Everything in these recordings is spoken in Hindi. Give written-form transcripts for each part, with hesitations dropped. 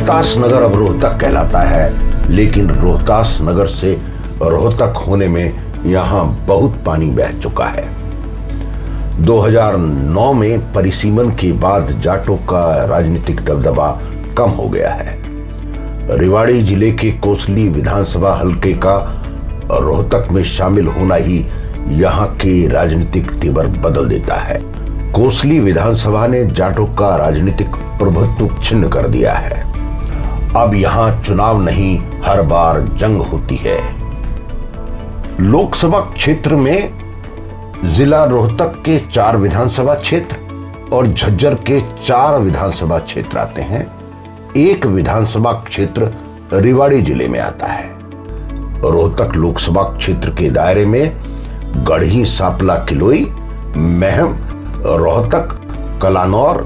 रोहतास नगर अब रोहतक कहलाता है, लेकिन रोहतास नगर से रोहतक होने में यहाँ बहुत पानी बह चुका है। 2009 में परिसीमन के बाद जाटों का राजनीतिक दबदबा कम हो गया है। रेवाड़ी जिले के कोसली विधानसभा हलके का रोहतक में शामिल होना ही यहाँ के राजनीतिक तेवर बदल देता है। कोसली विधानसभा ने जाटों का राजनीतिक प्रभुत्व छिन्न कर दिया है। अब यहाँ चुनाव नहीं, हर बार जंग होती है। लोकसभा क्षेत्र में जिला रोहतक के 4 विधानसभा क्षेत्र और झज्जर के 4 विधानसभा क्षेत्र आते हैं। एक विधानसभा क्षेत्र रेवाड़ी जिले में आता है। रोहतक लोकसभा क्षेत्र के दायरे में गढ़ी, सांपला, किलोई, महम, रोहतक, कलानौर,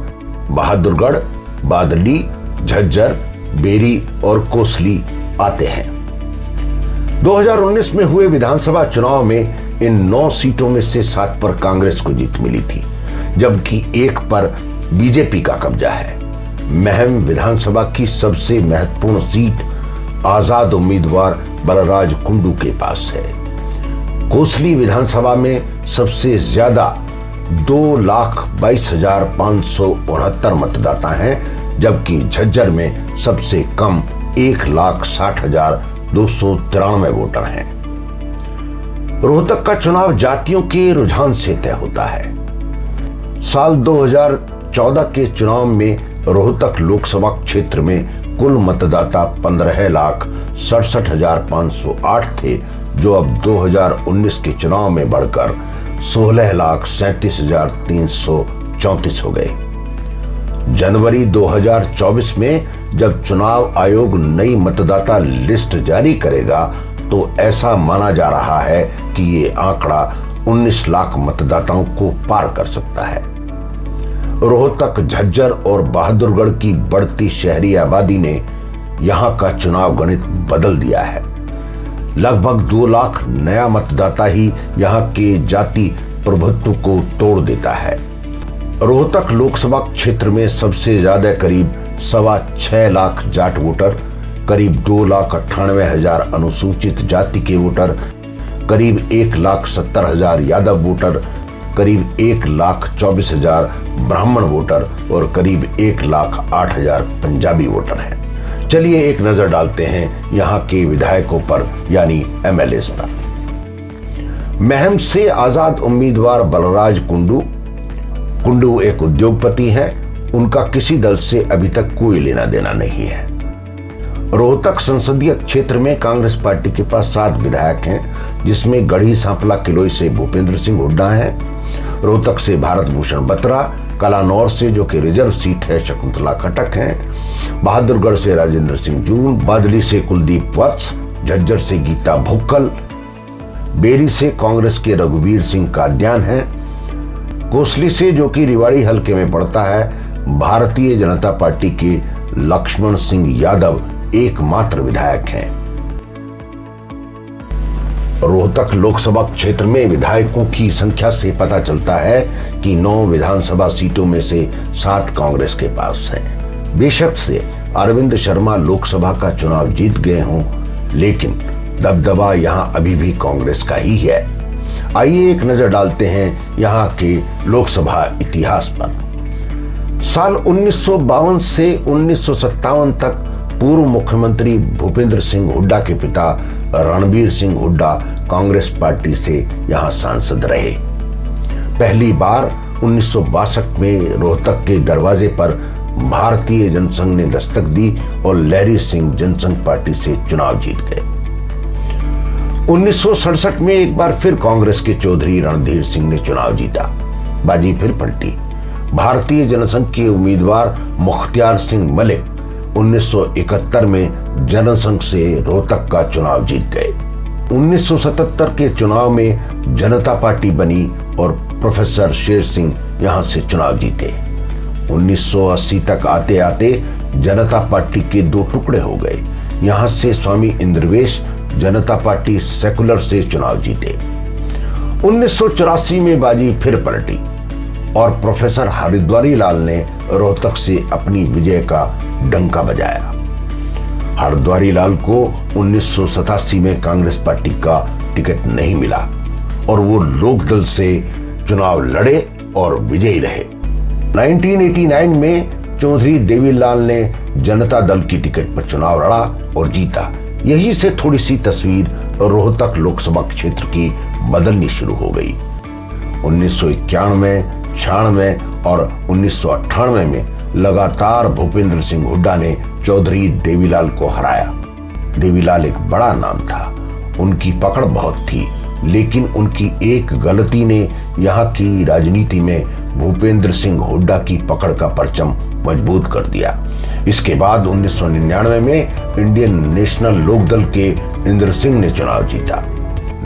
बहादुरगढ़, बादली, झज्जर, बेरी और कोसली आते हैं। 2019 में हुए विधानसभा चुनाव में इन 9 सीटों में से 7 पर कांग्रेस को जीत मिली थी, जबकि 1 पर बीजेपी का कब्जा है। महम विधानसभा की सबसे महत्वपूर्ण सीट आजाद उम्मीदवार बलराज कुंडू के पास है। कोसली विधानसभा में सबसे ज्यादा 2,22,569 मतदाता हैं, जबकि झज्जर में सबसे कम 1,60,293 वोटर हैं। रोहतक का चुनाव जातियों के रुझान से तय होता है। साल 2014 के चुनाव में रोहतक लोकसभा क्षेत्र में कुल मतदाता 15,67,508 थे, जो अब 2019 के चुनाव में बढ़कर 16,37,334 हो गए। जनवरी 2024 में जब चुनाव आयोग नई मतदाता लिस्ट जारी करेगा, तो ऐसा माना जा रहा है कि ये आंकड़ा 19 लाख मतदाताओं को पार कर सकता है। रोहतक, झज्जर और बहादुरगढ़ की बढ़ती शहरी आबादी ने यहां का चुनाव गणित बदल दिया है। लगभग 2 लाख नया मतदाता ही यहां के जाति प्रभुत्व को तोड़ देता है। रोहतक लोकसभा क्षेत्र में सबसे ज्यादा करीब 6.25 लाख जाट वोटर, करीब 2,98,000 अनुसूचित जाति के वोटर, करीब 1,70,000 यादव वोटर, करीब 1,24,000 ब्राह्मण वोटर और करीब 1,08,000 पंजाबी वोटर हैं। चलिए एक नजर डालते हैं यहाँ के विधायकों पर, यानी एमएलएस पर। महम से आजाद उम्मीदवार बलराज कुंडू एक उद्योगपति हैं। उनका किसी दल से अभी तक कोई लेना देना नहीं है। रोहतक संसदीय क्षेत्र में कांग्रेस पार्टी के पास 7 विधायक हैं, जिसमें गढ़ी, सांपला, किलोई से भूपेंद्र सिंह हुड्डा हैं, रोहतक से भारत भूषण बत्रा, कलानौर से जो कि रिजर्व सीट है शकुंतला खटक हैं, बहादुरगढ़ से राजेंद्र सिंह जून, बादली से कुलदीप वत्स, झज्जर से गीता भुक्कल, बेरी से कांग्रेस के रघुवीर सिंह काद्यान हैं, कोसली से जो कि रेवाड़ी हलके में पड़ता है भारतीय जनता पार्टी के लक्ष्मण सिंह यादव एकमात्र विधायक हैं। रोहतक लोकसभा क्षेत्र में विधायकों की संख्या से पता चलता है कि 9 विधानसभा सीटों में से 7 कांग्रेस के पास हैं। बेशक से अरविंद शर्मा लोकसभा का चुनाव जीत गए हों, लेकिन दबदबा यहां अभी भी कांग्रेस का ही है। आइए एक नजर डालते हैं यहाँ के लोकसभा इतिहास पर। साल 1952 से 1957 तक पूर्व मुख्यमंत्री भूपेंद्र सिंह हुड्डा के पिता रणबीर सिंह हुड्डा कांग्रेस पार्टी से यहाँ सांसद रहे। पहली बार 1962 में रोहतक के दरवाजे पर भारतीय जनसंघ ने दस्तक दी और लहरी सिंह जनसंघ पार्टी से चुनाव जीत गए। 1967 में एक बार फिर कांग्रेस के चौधरी रणधीर सिंह ने चुनाव जीता। बाजी फिर पलटी। भारतीय जनसंघ के उम्मीदवार मुख्तियार सिंह मलिक 1971 में जनसंघ से रोहतक का चुनाव जीत गए। 1977 के चुनाव में जनता पार्टी बनी और प्रोफेसर शेर सिंह यहां से चुनाव जीते। 1980 तक आते आते जनता पार्टी के 2 टुकड़े हो गए। यहां से स्वामी इंद्रवेश जनता पार्टी सेकुलर से चुनाव जीते। 1984 में बाजी फिर पलटी और प्रोफेसर हरिद्वारी लाल ने रोहतक से अपनी विजय का डंका बजाया। हरद्वारी लाल को 1987 में कांग्रेस पार्टी का टिकट नहीं मिला और वो लोकदल से चुनाव लड़े और विजयी रहे। 1989 में चौधरी देवीलाल ने जनता दल की टिकट पर चुनाव लड़ा और जीता। यहीं से थोड़ी सी तस्वीर रोहतक लोकसभा क्षेत्र की बदलनी शुरू हो गई। 1991, 96 और 1998 में लगातार भूपेंद्र सिंह हुड्डा ने चौधरी देवीलाल को हराया। देवीलाल एक बड़ा नाम था, उनकी पकड़ बहुत थी, लेकिन उनकी एक गलती ने यहाँ की राजनीति में भूपेंद्र सिंह हुड्डा की पकड़ का परचम मजबूत कर दिया। इसके बाद 1999 में इंडियन नेशनल लोकदल के इंद्र सिंह ने चुनाव जीता,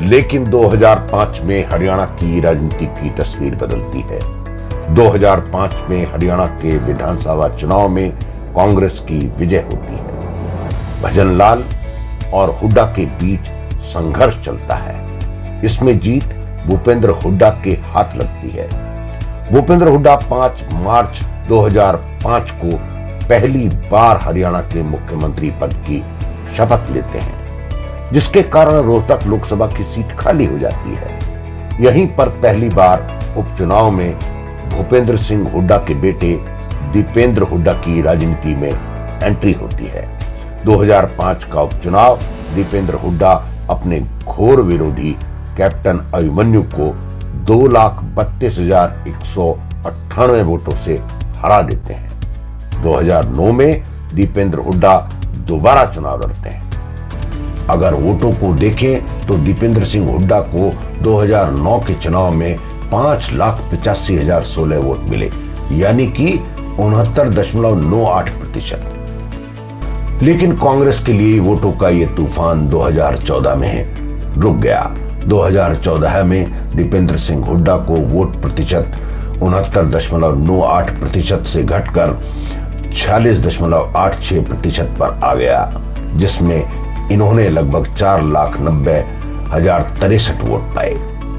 लेकिन 2005 में हरियाणा की राजनीति की तस्वीर बदलती है। 2005 में हरियाणा के विधानसभा चुनाव में कांग्रेस की विजय होती है। भजनलाल और हुड्डा के बीच संघर्ष चलता है। इसमें जीत भूपेंद्र हुड्डा के हाथ लगती है। भूपेंद्र हुड्डा 5 मार्च 2005 को पहली बार हरियाणा के मुख्यमंत्री पद की शपथ लेते हैं, जिसके कारण रोहतक लोकसभा की सीट खाली हो जाती है। यहीं पर पहली बार उपचुनाव में भूपेंद्र सिंह हुड्डा के बेटे दीपेंद्र हुड्डा की राजनीति में एंट्री होती है। 2005 का उपचुनाव दीपेंद्र हुड्डा अपने घोर विरोधी कैप्टन अभिमन्यु को 2,32,198 वोटों से हरा देते हैं। 2009 में दीपेंद्र हुड्डा दोबारा चुनाव लड़ते हैं। अगर वोटों को देखें तो दीपेंद्र सिंह हुड्डा को 2009 के चुनाव में 5,85,016 वोट मिले, यानी कि 69.98%। लेकिन कांग्रेस के लिए वोटों का ये तूफान 2014 में रुक गया। 2014 में दीपेंद्र सिंह हुड्डा को वोट प्रतिशत 69.98% से घटकर 46.86% पर आ गया, जिसमें इन्होंने लगभग 4,90,063 वोट पाए।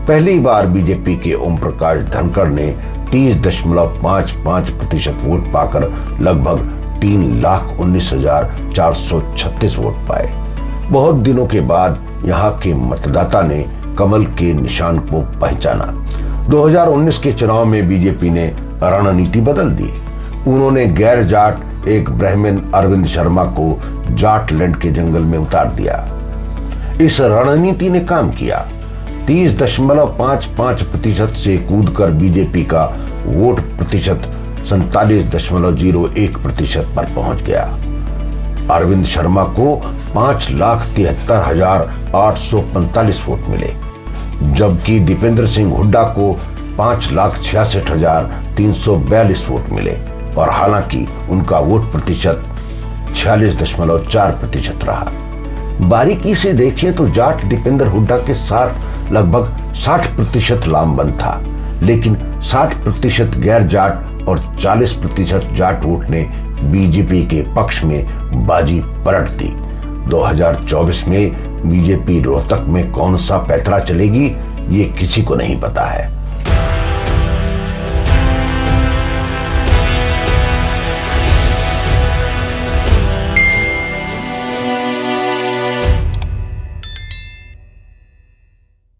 पहली बार बीजेपी के ओम प्रकाश धनखड़ ने 30.55% वोट पाकर लगभग 3,19,436 वोट पाए। बहुत दिनों के बाद यहाँ के मतदाता ने कमल के निशान को पहचाना। 2019 के चुनाव में बीजेपी ने रणनीति बदल दी। उन्होंने गैर जाट एक ब्राह्मण अरविंद शर्मा को जाटलैंड के जंगल में उतार दिया। इस रणनीति ने काम किया। 30.55% से कूदकर बीजेपी का वोट प्रतिशत 47.01% पर पहुंच गया। अरविंद शर्मा को 5,73,845 वोट मिले, जबकि दीपेंद्र सिंह हुड्डा को 5,66,342 वोट मिले और हालांकि उनका वोट प्रतिशत 46.4% रहा। बारीकी से देखें तो जाट दीपेंद्र हुड्डा के साथ लगभग 60% लामबंद था, लेकिन 60% गैर जाट और 40% जाट वोट ने बीजेपी के पक्ष में बाजी पलट दी। 2024 में बीजेपी रोहतक में कौन सा पैंतरा चलेगी, ये किसी को नहीं पता है।